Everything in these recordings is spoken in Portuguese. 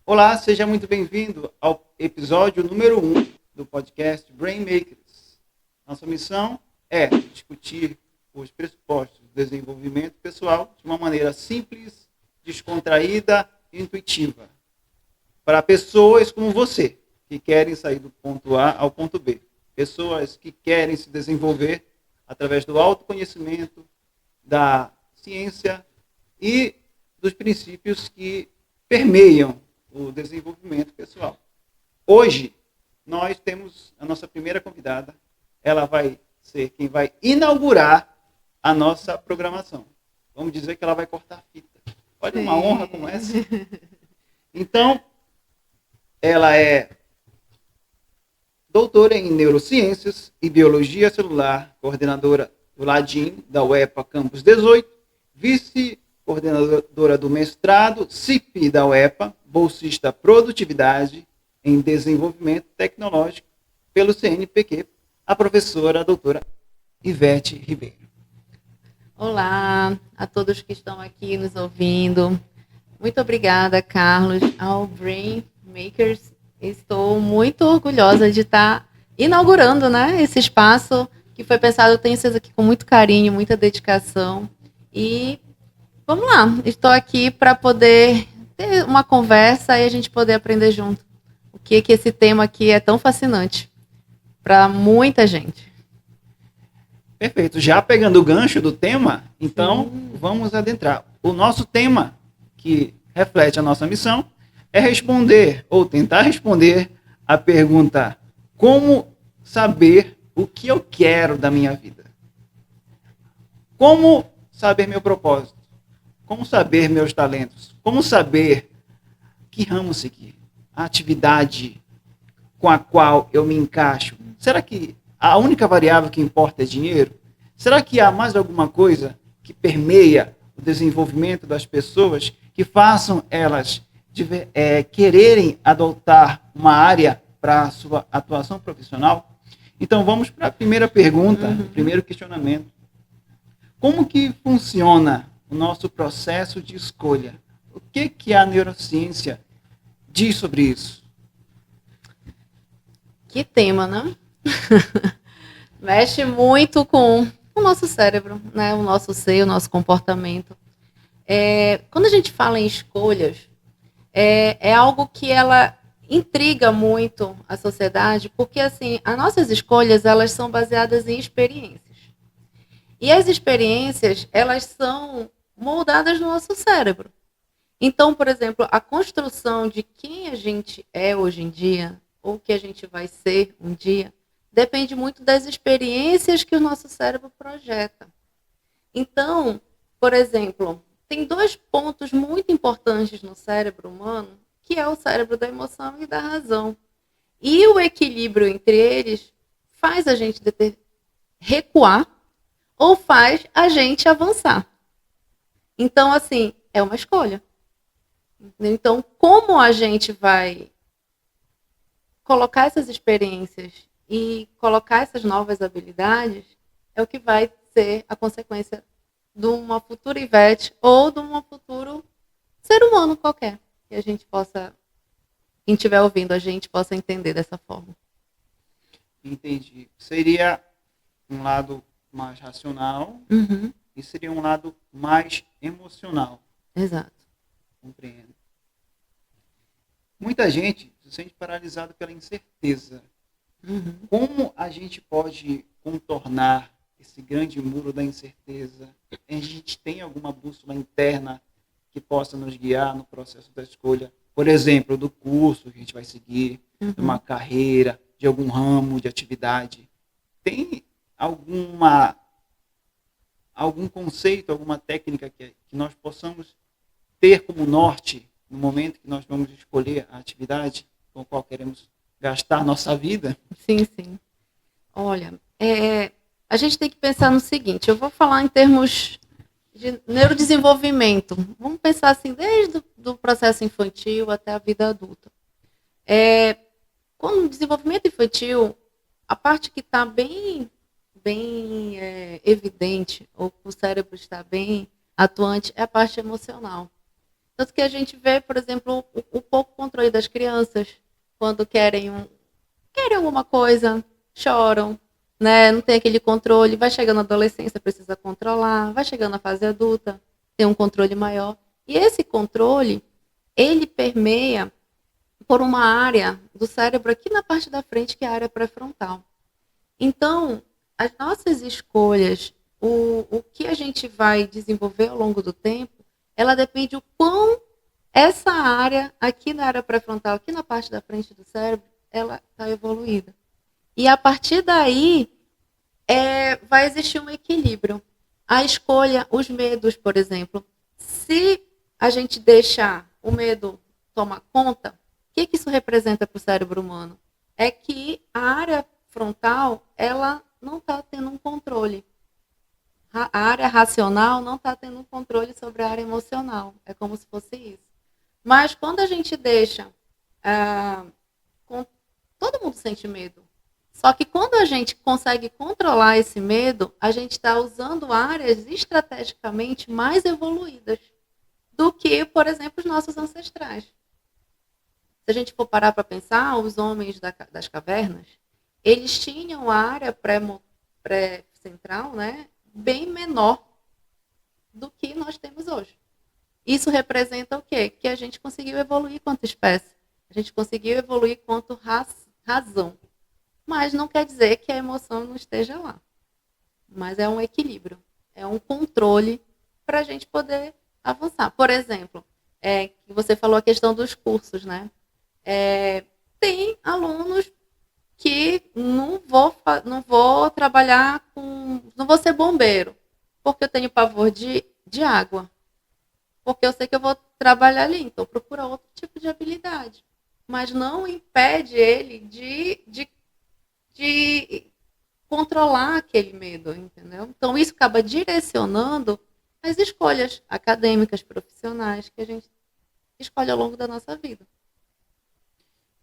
Olá, seja muito bem-vindo ao episódio número 1 do podcast Brain Makers. Nossa missão é discutir os pressupostos do desenvolvimento pessoal de uma maneira simples, descontraída e intuitiva, para pessoas como você, que querem sair do ponto A ao ponto B. Pessoas que querem se desenvolver através do autoconhecimento, da ciência e dos princípios que permeiam o desenvolvimento pessoal. Hoje, nós temos a nossa primeira convidada. Ela vai ser quem vai inaugurar a nossa programação. Vamos dizer que ela vai cortar fita. Olha uma honra como essa. Então, ela é doutora em Neurociências e Biologia Celular, coordenadora do LADIM, da UEPA Campus 18, vice-coordenadora do mestrado CIP da UEPA, bolsista Produtividade em Desenvolvimento Tecnológico pelo CNPq, a professora a doutora Ivete Ribeiro. Olá a todos que estão aqui nos ouvindo. Muito obrigada, Carlos, ao Brain Makers. Estou muito orgulhosa de estar inaugurando, né, esse espaço que foi pensado, eu tenho certeza aqui com muito carinho, muita dedicação. E vamos lá, estou aqui para poder ter uma conversa e a gente poder aprender junto. O que esse tema aqui é tão fascinante para muita gente. Perfeito. Já pegando o gancho do tema, então vamos adentrar. O nosso tema, que reflete a nossa missão, é responder, ou tentar responder, a pergunta: como saber o que eu quero da minha vida? Como saber meu propósito? Como saber meus talentos? Como saber que ramo seguir? A atividade com a qual eu me encaixo? Será que a única variável que importa é dinheiro? Será que há mais alguma coisa que permeia o desenvolvimento das pessoas que façam elas quererem adotar uma área para a sua atuação profissional? Então vamos para a primeira pergunta, primeiro questionamento. Como que funciona o nosso processo de escolha? O que a neurociência diz sobre isso? Que tema, né? Mexe muito com o nosso cérebro, né? O nosso ser, o nosso comportamento. Quando a gente fala em escolhas, é algo que ela intriga muito a sociedade, porque assim, as nossas escolhas, elas são baseadas em experiências. E as experiências, elas são moldadas no nosso cérebro. Então, por exemplo, a construção de quem a gente é hoje em dia, ou que a gente vai ser um dia, depende muito das experiências que o nosso cérebro projeta. Então, por exemplo, tem dois pontos muito importantes no cérebro humano, que é o cérebro da emoção e da razão. E o equilíbrio entre eles faz a gente recuar ou faz a gente avançar. Então, assim, é uma escolha. Então, como a gente vai colocar essas experiências e colocar essas novas habilidades é o que vai ser a consequência de uma futura Ivete ou de um futuro ser humano qualquer. Que a gente possa, quem estiver ouvindo a gente, possa entender dessa forma. Entendi. Seria um lado mais racional e seria um lado mais emocional. Exato. Compreendo. Muita gente se sente paralisada pela incerteza. Como a gente pode contornar esse grande muro da incerteza? A gente tem alguma bússola interna que possa nos guiar no processo da escolha? Por exemplo, do curso que a gente vai seguir, de uma carreira, de algum ramo de atividade. Tem algum conceito, alguma técnica que nós possamos ter como norte no momento que nós vamos escolher a atividade com a qual queremos gastar nossa vida? Sim, sim. Olha, a gente tem que pensar no seguinte, eu vou falar em termos de neurodesenvolvimento. Vamos pensar assim, desde o processo infantil até a vida adulta. Com o desenvolvimento infantil, a parte que está bem evidente, ou o cérebro está bem atuante, é a parte emocional. Tanto que a gente vê, por exemplo, o pouco controle das crianças, quando querem alguma coisa, choram, né? Não tem aquele controle, vai chegando a adolescência, precisa controlar, vai chegando a fase adulta, tem um controle maior. E esse controle, ele permeia por uma área do cérebro aqui na parte da frente, que é a área pré-frontal. Então, as nossas escolhas, o que a gente vai desenvolver ao longo do tempo, ela depende do quão essa área, aqui na área pré-frontal, aqui na parte da frente do cérebro, ela está evoluída. E a partir daí, vai existir um equilíbrio. A escolha, os medos, por exemplo, se a gente deixar o medo tomar conta, o que isso representa para o cérebro humano? É que a área frontal, ela não está tendo um controle. A área racional não está tendo um controle sobre a área emocional. É como se fosse isso. Mas quando a gente deixa... todo mundo sente medo. Só que quando a gente consegue controlar esse medo, a gente está usando áreas estrategicamente mais evoluídas do que, por exemplo, os nossos ancestrais. Se a gente for parar para pensar, os homens das cavernas, eles tinham a área pré-central, né, bem menor do que nós temos hoje. Isso representa o quê? Que a gente conseguiu evoluir quanto espécie. A gente conseguiu evoluir quanto razão. Mas não quer dizer que a emoção não esteja lá. Mas é um equilíbrio. É um controle para a gente poder avançar. Por exemplo, você falou a questão dos cursos, né? Tem alunos que não vou trabalhar não vou ser bombeiro, porque eu tenho pavor de água. Porque eu sei que eu vou trabalhar ali, então procura outro tipo de habilidade. Mas não impede ele de controlar aquele medo, entendeu? Então isso acaba direcionando as escolhas acadêmicas, profissionais, que a gente escolhe ao longo da nossa vida.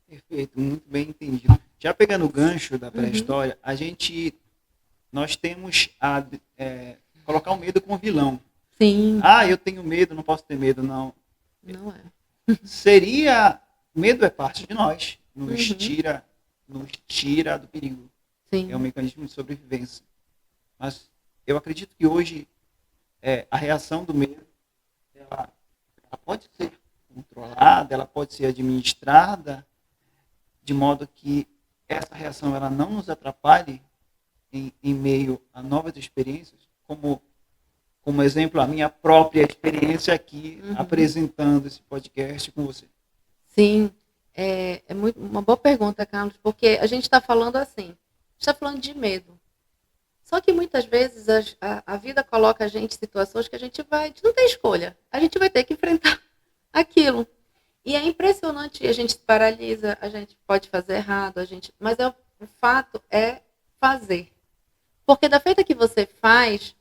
Perfeito, muito bem entendido. Já pegando o gancho da pré-história, nós temos a colocar o medo como vilão. Sim. Eu tenho medo, não posso ter medo, não. Não é. Medo é parte de nós, nos tira do perigo. Sim. É um mecanismo de sobrevivência. Mas eu acredito que hoje a reação do medo, ela pode ser controlada, ela pode ser administrada, de modo que essa reação ela não nos atrapalhe em meio a novas experiências, como exemplo, a minha própria experiência aqui, apresentando esse podcast com você. Sim, é uma boa pergunta, Carlos, porque a gente está falando assim, a gente está falando de medo. Só que muitas vezes a vida coloca a gente em situações que a gente não tem escolha. A gente vai ter que enfrentar aquilo. E é impressionante, a gente se paralisa, a gente pode fazer errado, mas o fato é fazer. Porque da feita que você faz,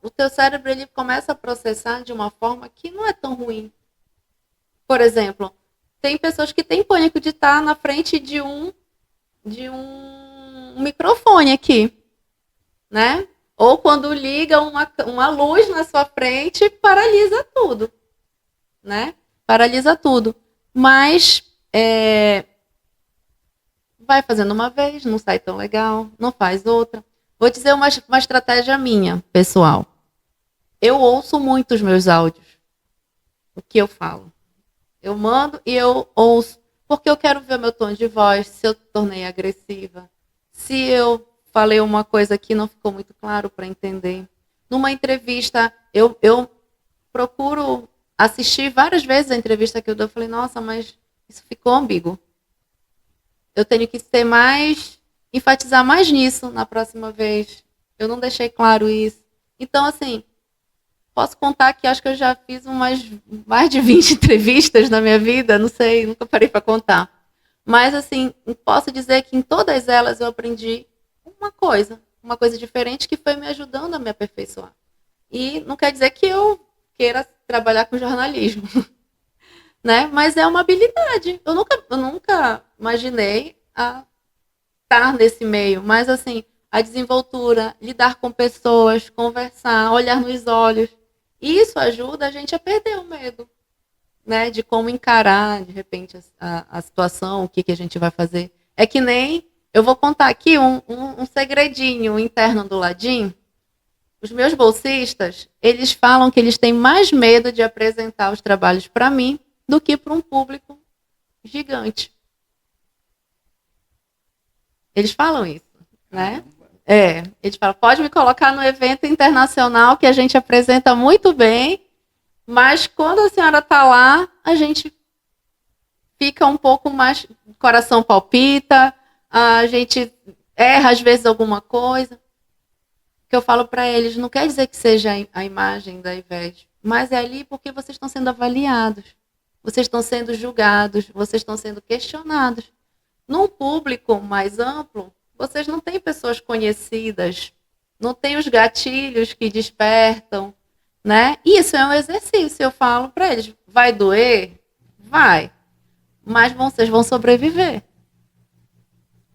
o teu cérebro ele começa a processar de uma forma que não é tão ruim. Por exemplo, tem pessoas que têm pânico de estar na frente de um microfone aqui, né? Ou quando liga uma luz na sua frente, paralisa tudo, né? Paralisa tudo. Mas vai fazendo uma vez, não sai tão legal, não faz outra. Vou dizer uma estratégia minha, pessoal. Eu ouço muito os meus áudios. O que eu falo. Eu mando e eu ouço. Porque eu quero ver o meu tom de voz, se eu tornei agressiva. Se eu falei uma coisa que não ficou muito claro para entender. Numa entrevista, eu procuro assistir várias vezes a entrevista que eu dou. Eu falei, nossa, mas isso ficou ambíguo. Eu tenho que enfatizar mais nisso na próxima vez. Eu não deixei claro isso. Então, assim, posso contar que acho que eu já fiz mais de 20 entrevistas na minha vida, não sei, nunca parei para contar. Mas, assim, posso dizer que em todas elas eu aprendi uma coisa diferente que foi me ajudando a me aperfeiçoar. E não quer dizer que eu queira trabalhar com jornalismo, né? Mas é uma habilidade. Eu nunca imaginei estar nesse meio, mas, assim, a desenvoltura, lidar com pessoas, conversar, olhar nos olhos, isso ajuda a gente a perder o medo. né, de como encarar, de repente, a situação, o que a gente vai fazer. É que nem, eu vou contar aqui um segredinho interno do Ladim. Os meus bolsistas, eles falam que eles têm mais medo de apresentar os trabalhos para mim do que para um público gigante. Eles falam isso, né? Eles falam, pode me colocar no evento internacional que a gente apresenta muito bem, mas quando a senhora está lá, a gente fica um pouco mais, o coração palpita, a gente erra às vezes alguma coisa. Que eu falo para eles, não quer dizer que seja a imagem da Ivete, mas é ali porque vocês estão sendo avaliados, vocês estão sendo julgados, vocês estão sendo questionados. Num público mais amplo, vocês não têm pessoas conhecidas, não têm os gatilhos que despertam, né? Isso é um exercício, eu falo para eles, vai doer? Vai, mas vocês vão sobreviver.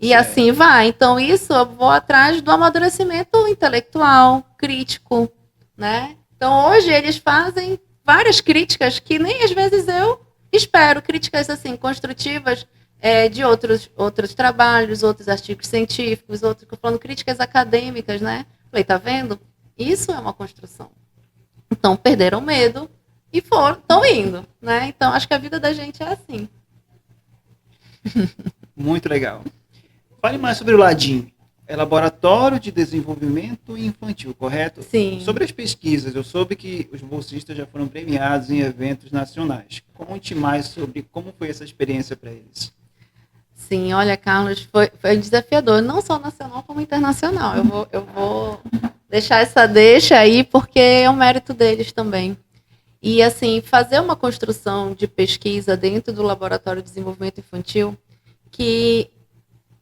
E assim vai. Então, isso eu vou atrás do amadurecimento intelectual, crítico, né? Então, hoje eles fazem várias críticas que nem às vezes eu espero, críticas assim, construtivas de outros trabalhos, outros artigos científicos, falando críticas acadêmicas, né? Falei, tá vendo? Isso é uma construção. Então, perderam medo e estão indo, né? Então, acho que a vida da gente é assim. Muito legal. Fale mais sobre o Ladim. É Laboratório de Desenvolvimento Infantil, correto? Sim. Sobre as pesquisas, eu soube que os bolsistas já foram premiados em eventos nacionais. Conte mais sobre como foi essa experiência para eles. Sim, olha, Carlos, foi desafiador, não só nacional como internacional. Eu vou deixar essa deixa aí, porque é um mérito deles também. E, assim, fazer uma construção de pesquisa dentro do Laboratório de Desenvolvimento Infantil, que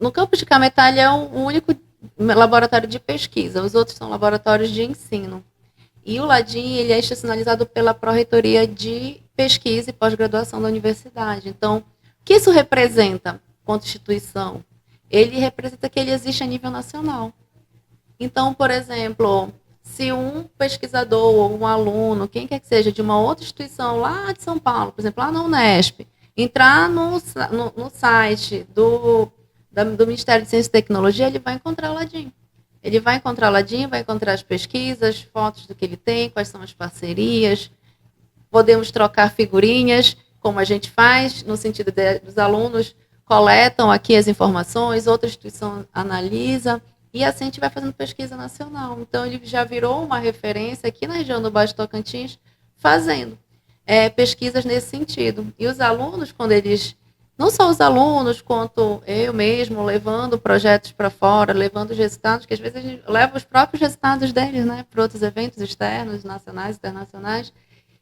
no campus de Cametá é o único laboratório de pesquisa, os outros são laboratórios de ensino. E o Ladim, ele é institucionalizado pela Pró-Reitoria de Pesquisa e Pós-Graduação da Universidade. Então, o que isso representa quanto instituição? Ele representa que ele existe a nível nacional. Então, por exemplo, se um pesquisador ou um aluno, quem quer que seja, de uma outra instituição lá de São Paulo, por exemplo, lá na Unesp, entrar no site do Ministério de Ciência e Tecnologia, ele vai encontrar o Ladim. Ele vai encontrar o Ladim, vai encontrar as pesquisas, fotos do que ele tem, quais são as parcerias. Podemos trocar figurinhas, como a gente faz, no sentido dos alunos coletam aqui as informações, outra instituição analisa, e assim a gente vai fazendo pesquisa nacional. Então, ele já virou uma referência aqui na região do Baixo Tocantins, fazendo pesquisas nesse sentido. E os alunos, quando eles... Não só os alunos, quanto eu mesmo, levando projetos para fora, levando os resultados, que às vezes a gente leva os próprios resultados deles, né, para outros eventos externos, nacionais, internacionais,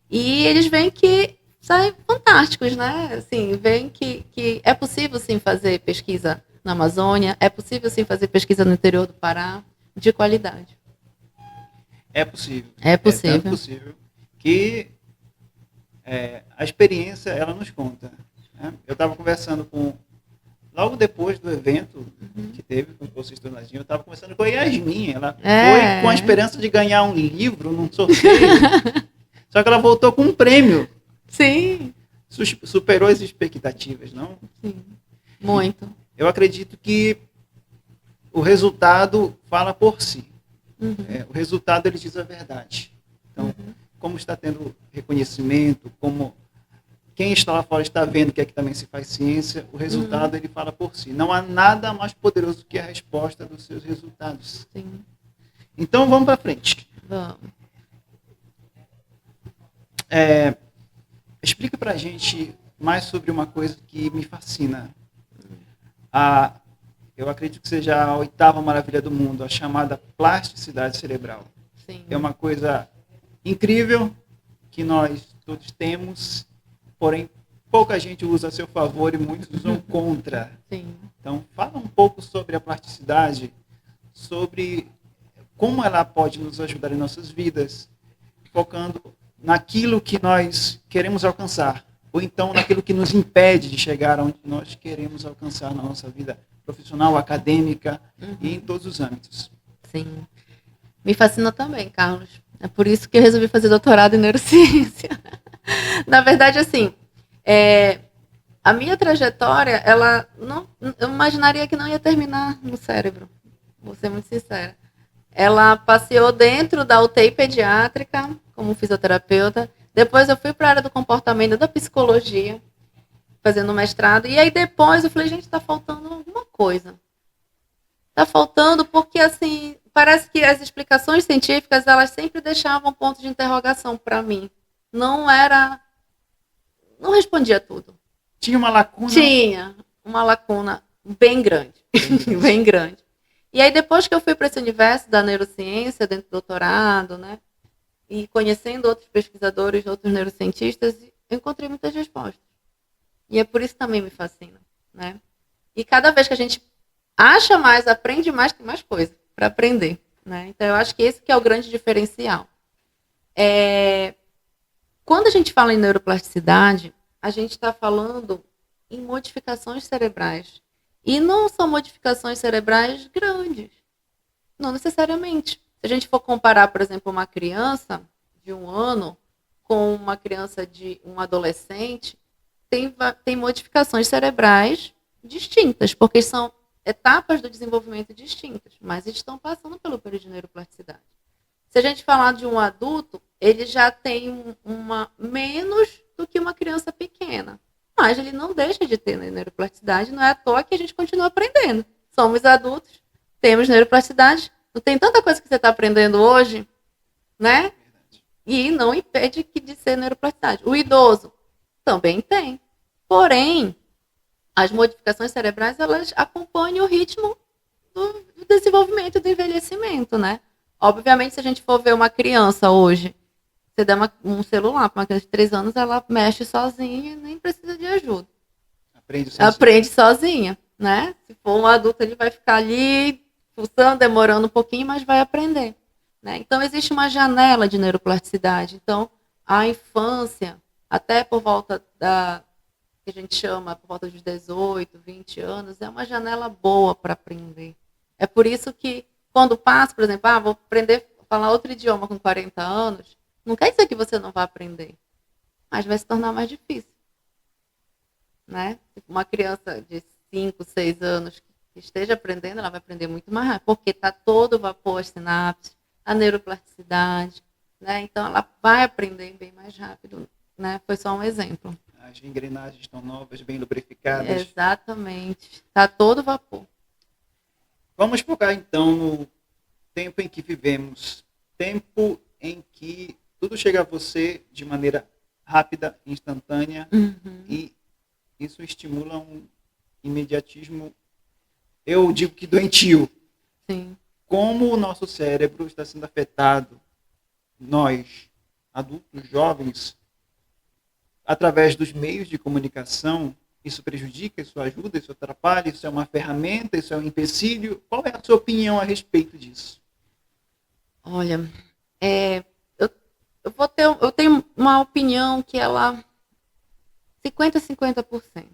e eles veem que saem fantásticos, né? Assim, veem que é possível, sim, fazer pesquisa na Amazônia, é possível, sim, fazer pesquisa no interior do Pará, de qualidade. É possível. É possível. É tanto possível que a experiência, ela nos conta. Eu estava conversando logo depois do evento que teve com o bolsista do Ladim, eu estava conversando com a Yasmin, ela foi com a esperança de ganhar um livro num sorteio, só que ela voltou com um prêmio. Sim. Superou as expectativas, não? Sim, muito. Eu acredito que o resultado fala por si. O resultado, ele diz a verdade. Então, como está tendo reconhecimento, como quem está lá fora está vendo que aqui também se faz ciência, o resultado ele fala por si. Não há nada mais poderoso que a resposta dos seus resultados. Sim. Então, vamos para frente. Vamos. Explica para a gente mais sobre uma coisa que me fascina. Eu acredito que seja a 8ª maravilha do mundo, a chamada plasticidade cerebral. Sim. É uma coisa incrível que nós todos temos, porém pouca gente usa a seu favor e muitos usam contra. Sim. Então, fala um pouco sobre a plasticidade, sobre como ela pode nos ajudar em nossas vidas, focando naquilo que nós queremos alcançar, ou então naquilo que nos impede de chegar onde nós queremos alcançar na nossa vida profissional, acadêmica e em todos os âmbitos. Sim. Me fascina também, Carlos. É por isso que eu resolvi fazer doutorado em neurociência. Na verdade, assim, a minha trajetória, ela não, eu imaginaria que não ia terminar no cérebro, vou ser muito sincera. Ela passeou dentro da UTI pediátrica como fisioterapeuta. Depois eu fui para a área do comportamento da psicologia, fazendo mestrado. E aí depois eu falei, gente, está faltando alguma coisa. Está faltando porque, assim, parece que as explicações científicas, elas sempre deixavam ponto de interrogação para mim. Não respondia tudo. Tinha uma lacuna? Tinha uma lacuna bem grande. Bem grande. E aí, depois que eu fui para esse universo da neurociência, dentro do doutorado, né? E conhecendo outros pesquisadores, outros neurocientistas, eu encontrei muitas respostas. E é por isso que também me fascina, né? E cada vez que a gente acha mais, aprende mais, tem mais coisa para aprender, né? Então, eu acho que esse que é o grande diferencial. Quando a gente fala em neuroplasticidade, a gente está falando em modificações cerebrais. E não são modificações cerebrais grandes. Não necessariamente. Se a gente for comparar, por exemplo, uma criança de 1 ano com uma criança de um adolescente, tem modificações cerebrais distintas, porque são etapas do desenvolvimento distintas, mas estão passando pelo período de neuroplasticidade. Se a gente falar de um adulto, ele já tem uma menos do que uma criança pequena, mas ele não deixa de ter neuroplasticidade, não é à toa que a gente continua aprendendo. Somos adultos, temos neuroplasticidade, não tem tanta coisa que você está aprendendo hoje, né? E não impede de ser neuroplasticidade. O idoso também tem. Porém, as modificações cerebrais, elas acompanham o ritmo do desenvolvimento e do envelhecimento, né? Obviamente, se a gente for ver uma criança hoje, você der um celular para uma criança de 3 anos, ela mexe sozinha e nem precisa de ajuda. Aprende sozinha, né? Se for um adulto, ele vai ficar ali pulsando, demorando um pouquinho, mas vai aprender, né? Então, existe uma janela de neuroplasticidade. Então, a infância, até por volta que a gente chama, por volta dos 18, 20 anos, é uma janela boa para aprender. É por isso que, quando passa, por exemplo, vou aprender a falar outro idioma com 40 anos, não quer dizer que você não vai aprender, mas vai se tornar mais difícil, né? Uma criança de 5, 6 anos que esteja aprendendo, ela vai aprender muito mais rápido, porque está todo vapor as sinapses, a neuroplasticidade, né? Então, ela vai aprender bem mais rápido, né? Foi só um exemplo. As engrenagens estão novas, bem lubrificadas. Exatamente. Está todo vapor. Vamos focar, então, no tempo em que vivemos. Tempo em que tudo chega a você de maneira rápida, instantânea, e isso estimula um imediatismo, eu digo que doentio. Sim. Como o nosso cérebro está sendo afetado, nós, adultos, jovens, através dos meios de comunicação, isso prejudica, isso ajuda, isso atrapalha, isso é uma ferramenta, isso é um empecilho? Qual é a sua opinião a respeito disso? Olha, eu tenho uma opinião que ela 50%.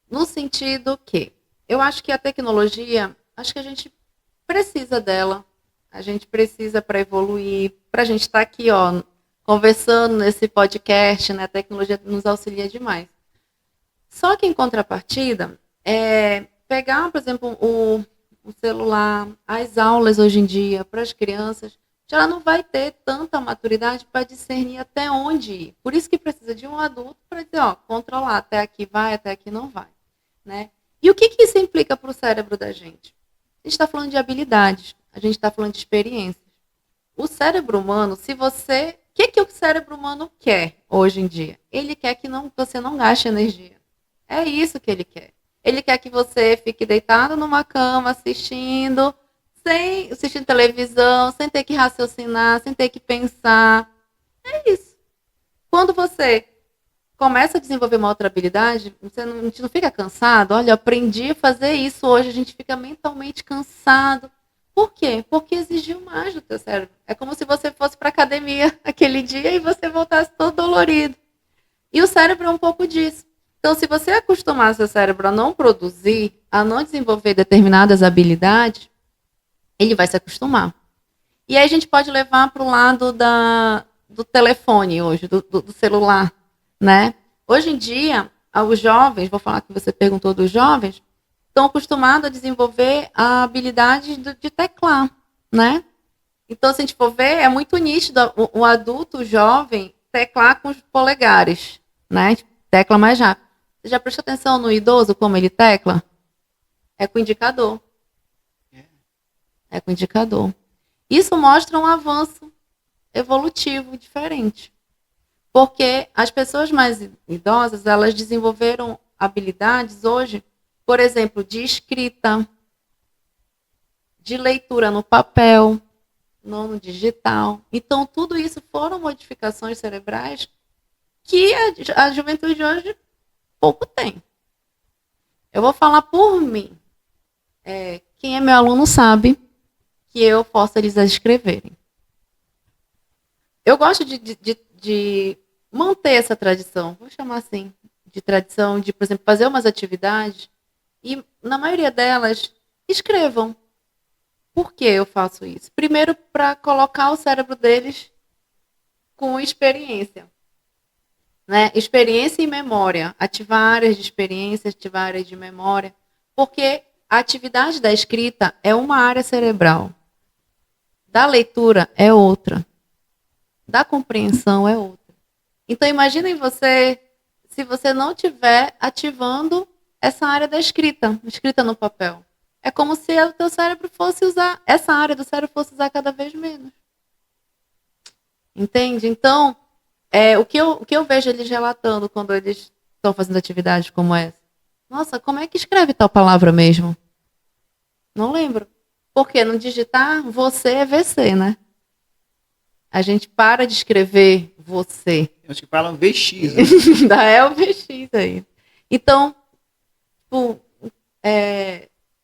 No sentido que eu acho que a tecnologia, acho que a gente precisa dela, a gente precisa para evoluir, para a gente estar aqui, conversando nesse podcast, né? A tecnologia nos auxilia demais. Só que, em contrapartida, pegar, por exemplo, o celular, as aulas hoje em dia, para as crianças, ela não vai ter tanta maturidade para discernir até onde ir. Por isso que precisa de um adulto para dizer, controlar, até aqui vai, até aqui não vai, né? E o que isso implica para o cérebro da gente? A gente está falando de habilidades, a gente está falando de experiências. O cérebro humano, se você... O que o cérebro humano quer hoje em dia? Ele quer que você não gaste energia. É isso que ele quer. Ele quer que você fique deitado numa cama, assistindo televisão, sem ter que raciocinar, sem ter que pensar. É isso. Quando você começa a desenvolver uma outra habilidade, a gente não fica cansado. Olha, eu aprendi a fazer isso hoje, a gente fica mentalmente cansado. Por quê? Porque exigiu mais do teu cérebro. É como se você fosse para a academia aquele dia e você voltasse todo dolorido. E o cérebro é um pouco disso. Então, se você acostumar seu cérebro a não produzir, a não desenvolver determinadas habilidades, ele vai se acostumar. E aí a gente pode levar para o lado do telefone hoje, do celular, né? Hoje em dia, os jovens, vou falar que você perguntou dos jovens, estão acostumados a desenvolver a habilidade de teclar, né? Então, se a gente for ver, é muito nítido o adulto jovem teclar com os polegares, né? Tecla mais rápido. Você já prestou atenção no idoso, como ele tecla? É com o indicador. É com o indicador. Isso mostra um avanço evolutivo diferente. Porque as pessoas mais idosas, elas desenvolveram habilidades hoje, por exemplo, de escrita, de leitura no papel, não no digital. Então, tudo isso foram modificações cerebrais que a juventude de hoje pouco tem. Eu vou falar por mim. Quem é meu aluno sabe que eu forço eles a escreverem. Eu gosto de manter essa tradição, vou chamar assim, de tradição, de, por exemplo, fazer umas atividades e, na maioria delas, escrevam. Por que eu faço isso? Primeiro, para colocar o cérebro deles com experiência. Né? Experiência e memória. Ativar áreas de experiência, ativar áreas de memória. Porque a atividade da escrita é uma área cerebral. Da leitura é outra. Da compreensão é outra. Então, imaginem você, se você não estiver ativando essa área da escrita no papel. É como se o teu cérebro fosse usar, essa área do cérebro fosse usar cada vez menos. Entende? Então, o que eu vejo eles relatando quando eles estão fazendo atividades como essa. Nossa, como é que escreve tal palavra mesmo? Não lembro. Porque no digitar, você é VC, né? A gente para de escrever você. Acho que falam VX. Né? Ainda é o VX aí. Então,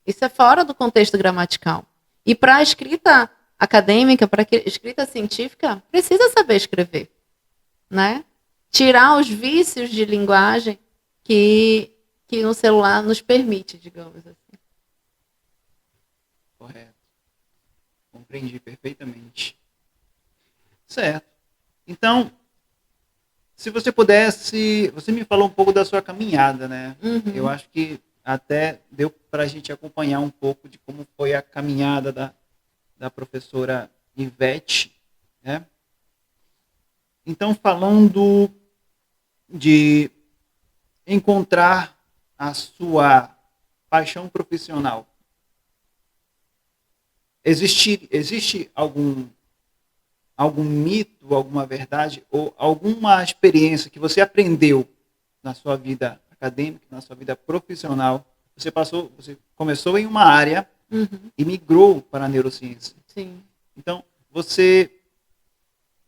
isso é fora do contexto gramatical. E para a escrita acadêmica, para a escrita científica, precisa saber escrever. Né? Tirar os vícios de linguagem que no celular nos permite, digamos assim. Correto. Compreendi perfeitamente. Certo. Então, se você pudesse... Você me falou um pouco da sua caminhada, né? Uhum. Eu acho que até deu para a gente acompanhar um pouco de como foi a caminhada da professora Ivete, né? Então, falando de encontrar a sua paixão profissional, existe algum mito, alguma verdade ou alguma experiência que você aprendeu na sua vida acadêmica, na sua vida profissional? Você começou em uma área e migrou para a neurociência. Sim. Então, você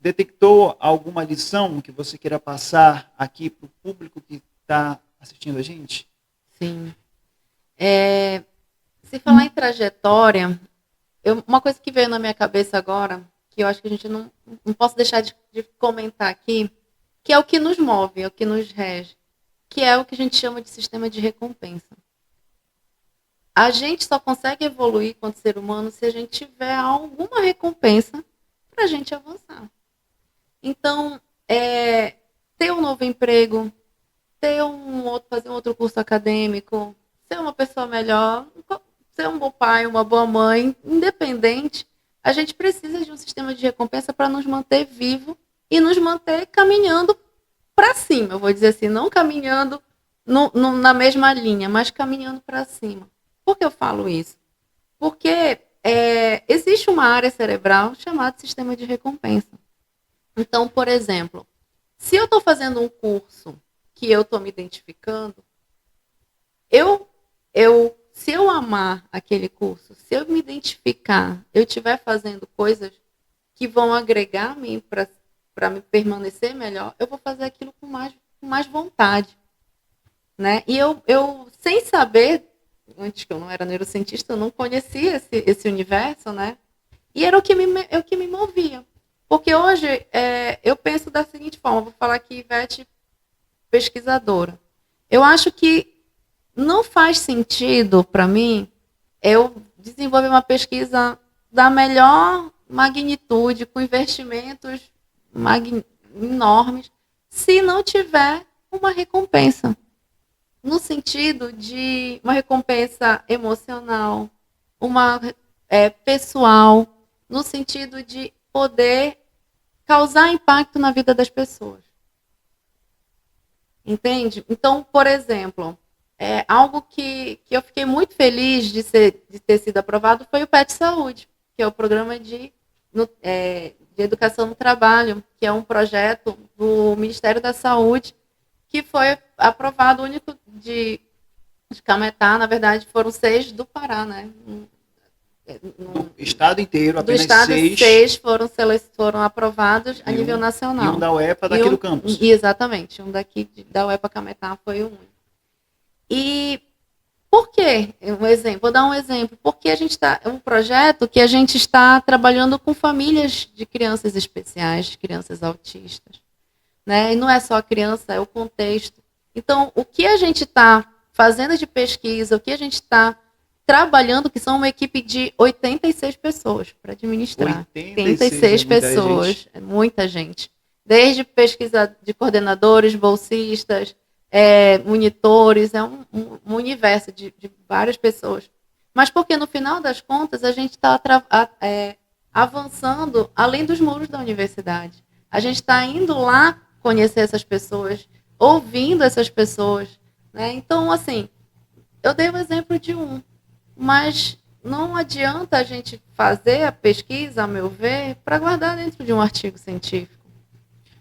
detectou alguma lição que você queira passar aqui para o público que está assistindo a gente? Sim. Se falar em trajetória, uma coisa que veio na minha cabeça agora, que eu acho que a gente não posso deixar de comentar aqui, que é o que nos move, é o que nos rege, que é o que a gente chama de sistema de recompensa. A gente só consegue evoluir enquanto ser humano se a gente tiver alguma recompensa para a gente avançar. Então, ter um novo emprego, fazer um outro curso acadêmico, ser uma pessoa melhor, ser um bom pai, uma boa mãe, independente, a gente precisa de um sistema de recompensa para nos manter vivo e nos manter caminhando para cima, eu vou dizer assim, não caminhando na mesma linha, mas caminhando para cima. Por que eu falo isso? Porque existe uma área cerebral chamada sistema de recompensa. Então, por exemplo, se eu estou fazendo um curso que eu estou me identificando, se eu amar aquele curso, se eu me identificar, eu estiver fazendo coisas que vão agregar a mim para me permanecer melhor, eu vou fazer aquilo com mais vontade. Né? E eu, sem saber, antes que eu não era neurocientista, eu não conhecia esse universo, né? E era o que me movia. Porque hoje eu penso da seguinte forma, vou falar aqui, Ivete, pesquisadora. Eu acho que não faz sentido para mim eu desenvolver uma pesquisa da melhor magnitude, com investimentos enormes se não tiver uma recompensa. No sentido de uma recompensa emocional, uma pessoal, no sentido de poder causar impacto na vida das pessoas. Entende? Então, por exemplo, algo que eu fiquei muito feliz de ter sido aprovado foi o PET Saúde, que é o programa de educação no trabalho, que é um projeto do Ministério da Saúde, que foi aprovado, único de Cametá, na verdade, foram 6 do Pará, né? Do estado inteiro, apenas do estado, 6. 6 foram aprovados a nível nacional. E um da UEPA daqui do campus. Exatamente, um daqui da UEPA Cametá foi o único. E por quê? Vou dar um exemplo. Porque é um projeto que a gente está trabalhando com famílias de crianças especiais, crianças autistas. Né? E não é só a criança, é o contexto. Então, o que a gente está fazendo de pesquisa, o que a gente está trabalhando, que são uma equipe de 86 pessoas para administrar. 86 pessoas, é muita gente. Desde pesquisa de coordenadores, bolsistas, monitores, é um universo de várias pessoas. Mas porque, no final das contas, a gente está avançando além dos muros da universidade. A gente está indo lá conhecer essas pessoas, ouvindo essas pessoas. Né? Então, assim, eu dei o exemplo de mas não adianta a gente fazer a pesquisa, a meu ver, para guardar dentro de um artigo científico.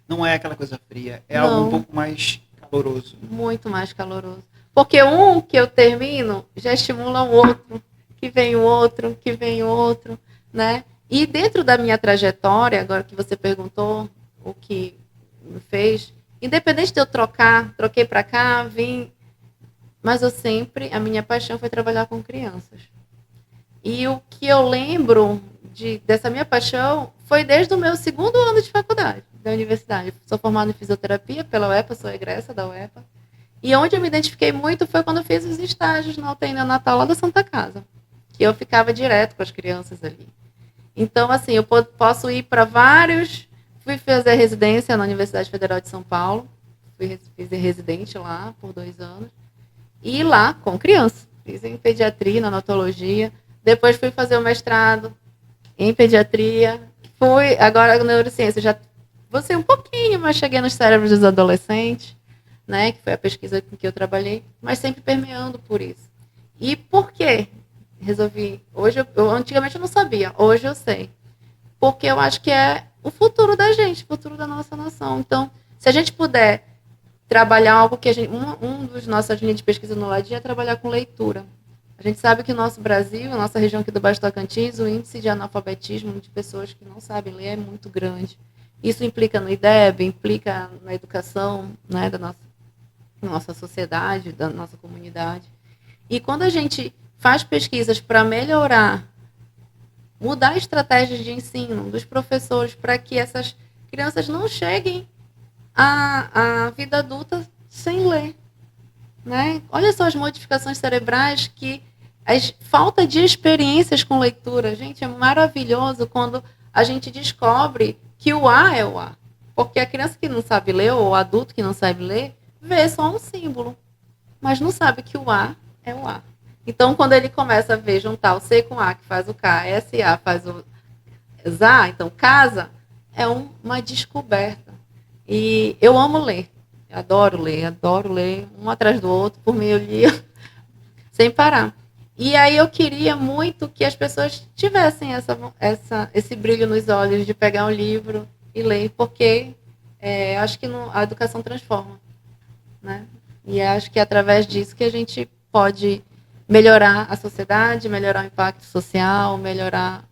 Não é aquela coisa fria, é algo um pouco mais caloroso. Muito mais caloroso. Porque que eu termino já estimula o outro, que vem o outro, que vem o outro, né? E dentro da minha trajetória, agora que você perguntou o que me fez, independente de eu troquei para cá, vim, mas a minha paixão foi trabalhar com crianças. E o que eu lembro dessa minha paixão foi desde o meu 2º ano de faculdade, da universidade. Sou formada em fisioterapia pela UEPA, sou egressa da UEPA. E onde eu me identifiquei muito foi quando eu fiz os estágios na UTI neonatal lá da Santa Casa, que eu ficava direto com as crianças ali. Então, assim, eu posso ir para vários... Fui fazer residência na Universidade Federal de São Paulo, fiz residente lá por 2 anos, e lá com criança. Fiz em pediatria, neonatologia. Depois fui fazer o mestrado em pediatria. Agora neurociência, já vou ser um pouquinho, mas cheguei nos cérebros dos adolescentes, né, que foi a pesquisa com que eu trabalhei, mas sempre permeando por isso. E por quê? Resolvi, antigamente eu não sabia, hoje eu sei. Porque eu acho que é o futuro da gente, o futuro da nossa nação. Então, se a gente puder trabalhar algo que um dos nossas linhas de pesquisa no Ladim é trabalhar com leitura. A gente sabe que o nosso Brasil, a nossa região aqui do Baixo Tocantins, o índice de analfabetismo de pessoas que não sabem ler é muito grande. Isso implica no IDEB, implica na educação, né, da nossa sociedade, da nossa comunidade. E quando a gente faz pesquisas para melhorar, mudar estratégias de ensino dos professores para que essas crianças não cheguem à vida adulta sem ler. Né? Olha só as modificações cerebrais a falta de experiências com leitura. Gente, é maravilhoso quando a gente descobre que o A é o A. Porque a criança que não sabe ler, ou o adulto que não sabe ler, vê só um símbolo, mas não sabe que o A é o A. Então, quando ele começa a ver, juntar o C com A, que faz o K, SA faz o ZA, então casa, é uma descoberta. E eu amo ler. Adoro ler, um atrás do outro, por mim eu lia sem parar. E aí eu queria muito que as pessoas tivessem esse brilho nos olhos de pegar um livro e ler, porque acho que a educação transforma. Né? E acho que é através disso que a gente pode melhorar a sociedade, melhorar o impacto social, melhorar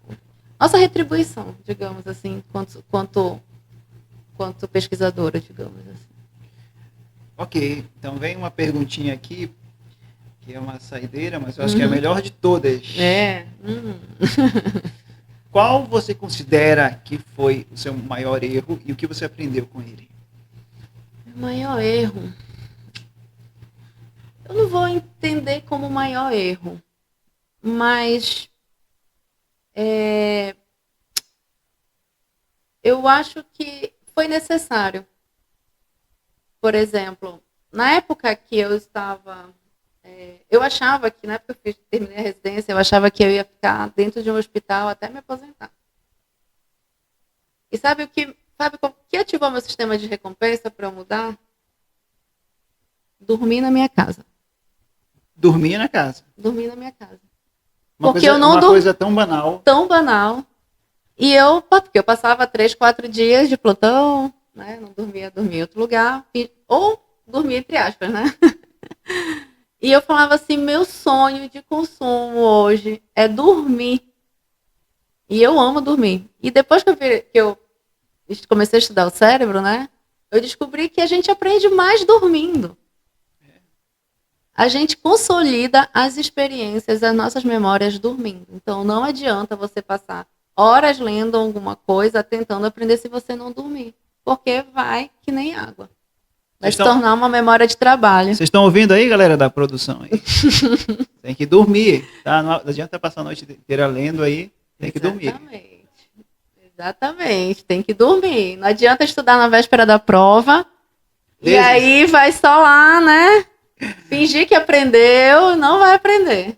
nossa retribuição, digamos assim, quanto pesquisadora, digamos assim. Ok, então vem uma perguntinha aqui, que é uma saideira, mas eu acho que é a melhor de todas. Qual você considera que foi o seu maior erro e o que você aprendeu com ele? O maior erro? Eu não vou entender como maior erro, mas eu acho que foi necessário. Por exemplo, na época que eu estava... eu achava que, na época que eu terminei a residência, eu achava que eu ia ficar dentro de um hospital até me aposentar. E sabe o que ativou meu sistema de recompensa para eu mudar? Dormir na minha casa. Dormir na casa. Dormir na minha casa. Uma coisa tão banal. Tão banal. Porque eu passava 3, 4 dias de plantão, né? Não dormia em outro lugar. Ou dormia entre aspas, né? E eu falava assim, meu sonho de consumo hoje é dormir. E eu amo dormir. E depois que eu comecei a estudar o cérebro, né? Eu descobri que a gente aprende mais dormindo. A gente consolida as experiências, as nossas memórias dormindo. Então, não adianta você passar horas lendo alguma coisa, tentando aprender se você não dormir. Porque vai que nem água. Vai se tornar uma memória de trabalho. Vocês estão ouvindo aí, galera da produção? Aí? Tem que dormir, tá? Não adianta passar a noite inteira lendo aí, tem que dormir. Exatamente, tem que dormir. Não adianta estudar na véspera da prova, e aí vai só lá, né? Fingir que aprendeu, não vai aprender.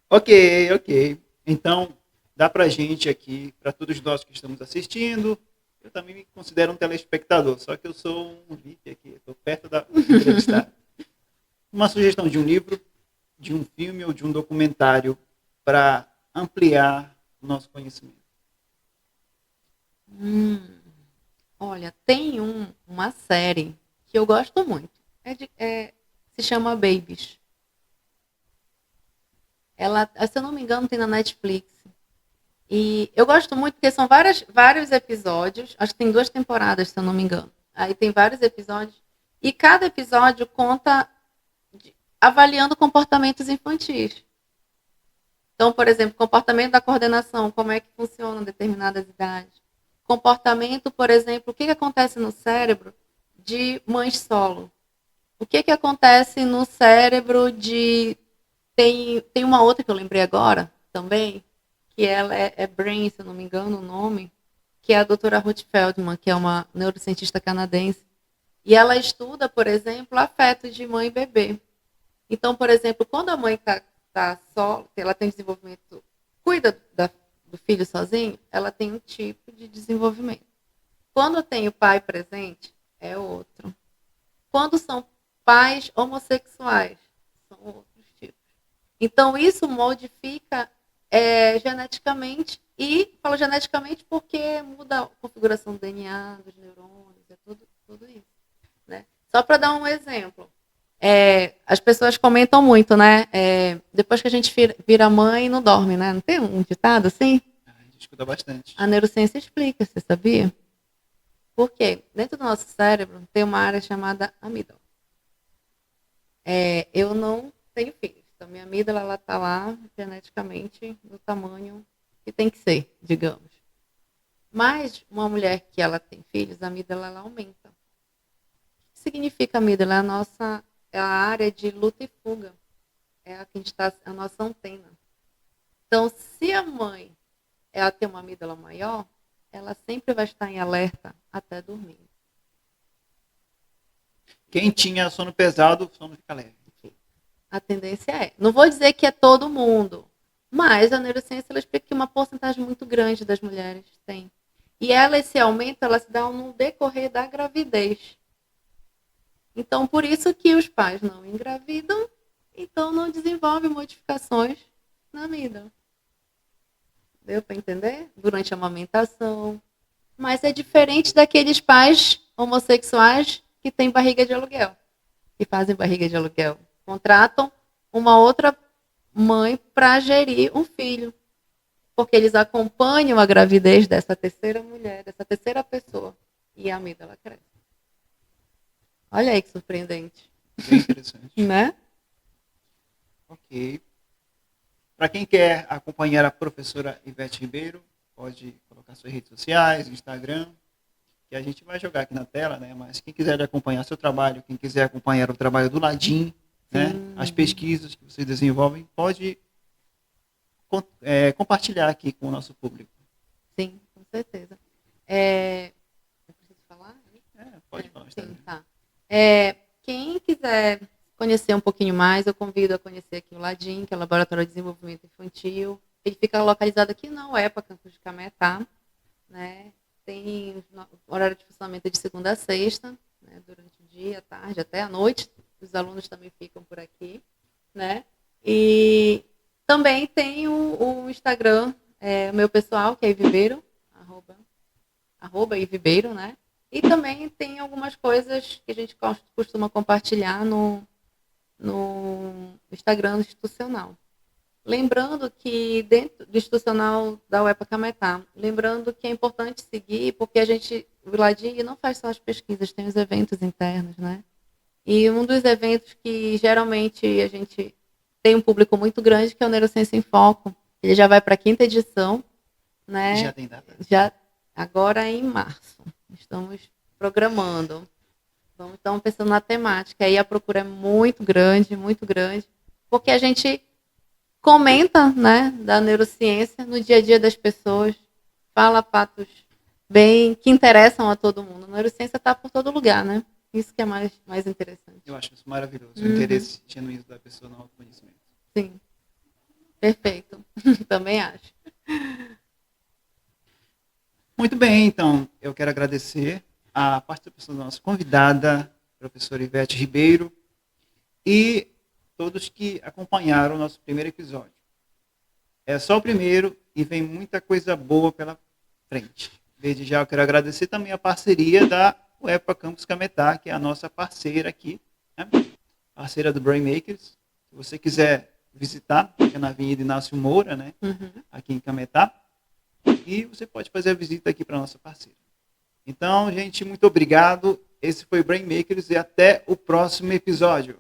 Ok. Então, dá pra gente aqui, para todos nós que estamos assistindo, eu também me considero um telespectador, só que eu sou um VIP aqui, estou perto da entrevistada. Uma sugestão de um livro, de um filme ou de um documentário para ampliar o nosso conhecimento. Olha, tem uma série que eu gosto muito. Se chama Babies. Ela, se eu não me engano, tem na Netflix. E eu gosto muito porque são vários episódios. Acho que tem 2 temporadas, se eu não me engano. Aí tem vários episódios. E cada episódio conta avaliando comportamentos infantis. Então, por exemplo, comportamento da coordenação, como é que funciona em determinadas idades. Comportamento, por exemplo, o que acontece no cérebro de mães solo? O que acontece no cérebro de... Tem uma outra que eu lembrei agora, também, que ela é Brain, se eu não me engano o nome, que é a doutora Ruth Feldman, que é uma neurocientista canadense. E ela estuda, por exemplo, afeto de mãe e bebê. Então, por exemplo, quando a mãe está só, ela tem desenvolvimento, cuida do filho sozinho, ela tem um tipo de desenvolvimento. Quando tem o pai presente, é outro. Quando são pais homossexuais, são outros tipos. Então, isso modifica geneticamente, e falo geneticamente porque muda a configuração do DNA, dos neurônios, tudo isso. Né? Só para dar um exemplo. As pessoas comentam muito, né? Depois que a gente vira mãe, não dorme, né? Não tem um ditado assim? A gente escuta bastante. A neurociência explica, você sabia? Por quê? Dentro do nosso cérebro tem uma área chamada amígdala. Eu não tenho filhos, então minha amígdala ela está lá geneticamente no tamanho que tem que ser, digamos. Mas uma mulher que ela tem filhos, a amígdala ela aumenta. O que significa amígdala? É a área de luta e fuga. É a que está a nossa antena. Então, se a mãe ela tem uma amígdala maior, ela sempre vai estar em alerta até dormir. Quem tinha sono pesado, o sono fica leve. A tendência é. Não vou dizer que é todo mundo, mas a neurociência ela explica que uma porcentagem muito grande das mulheres tem. E esse aumento ela se dá no decorrer da gravidez. Então, por isso que os pais não engravidam, então não desenvolvem modificações na amígdala. Deu para entender? Durante a amamentação. Mas é diferente daqueles pais homossexuais que têm barriga de aluguel, que fazem barriga de aluguel. Contratam uma outra mãe para gerir um filho, porque eles acompanham a gravidez dessa terceira mulher, dessa terceira pessoa, e a amígdala cresce. Olha aí que surpreendente. Bem interessante. Né? Ok. Para quem quer acompanhar a professora Ivete Ribeiro, pode colocar suas redes sociais, Instagram, que a gente vai jogar aqui na tela, né? Mas quem quiser acompanhar seu trabalho, quem quiser acompanhar o trabalho do ladinho, né? As pesquisas que vocês desenvolvem, pode compartilhar aqui com o nosso público. Sim, com certeza. Eu preciso falar? Pode falar. Sim, tá. Quem quiser conhecer um pouquinho mais, eu convido a conhecer aqui o LADIM, que é o Laboratório de Desenvolvimento Infantil. Ele fica localizado aqui na UEPA, Campus de Cametá, né? Tem horário de funcionamento de segunda a sexta, né? Durante o dia, tarde, até a noite. Os alunos também ficam por aqui, né? E também tem o Instagram, o meu pessoal, que é Ivibeiro, arroba Ivibeiro, né? E também tem algumas coisas que a gente costuma compartilhar no Instagram institucional. Lembrando que dentro do institucional da UEPA Cametá, lembrando que é importante seguir, porque o LADIM não faz só as pesquisas, tem os eventos internos, né? E um dos eventos que geralmente a gente tem um público muito grande, que é o Neurociência em Foco. Ele já vai para a 5ª edição, né? Já tem data? Já, agora em março. Estamos programando. Estamos pensando na temática. Aí a procura é muito grande, porque a gente comenta, né, da neurociência no dia a dia das pessoas, fala fatos bem que interessam a todo mundo. A neurociência está por todo lugar, né? Isso que é mais interessante. Eu acho isso maravilhoso, o interesse genuíno da pessoa no autoconhecimento. Sim, perfeito. Também acho. Muito bem, então, eu quero agradecer a participação da nossa convidada, professora Ivete Ribeiro, e todos que acompanharam o nosso primeiro episódio. É só o primeiro e vem muita coisa boa pela frente. Desde já eu quero agradecer também a parceria da UEPA Campus Cametá, que é a nossa parceira aqui, né? Parceira do Brain Makers. Se você quiser visitar, fica na Avenida Inácio Moura, né? Aqui em Cametá. E você pode fazer a visita aqui para a nossa parceira. Então, gente, muito obrigado. Esse foi o Brain Makers e até o próximo episódio.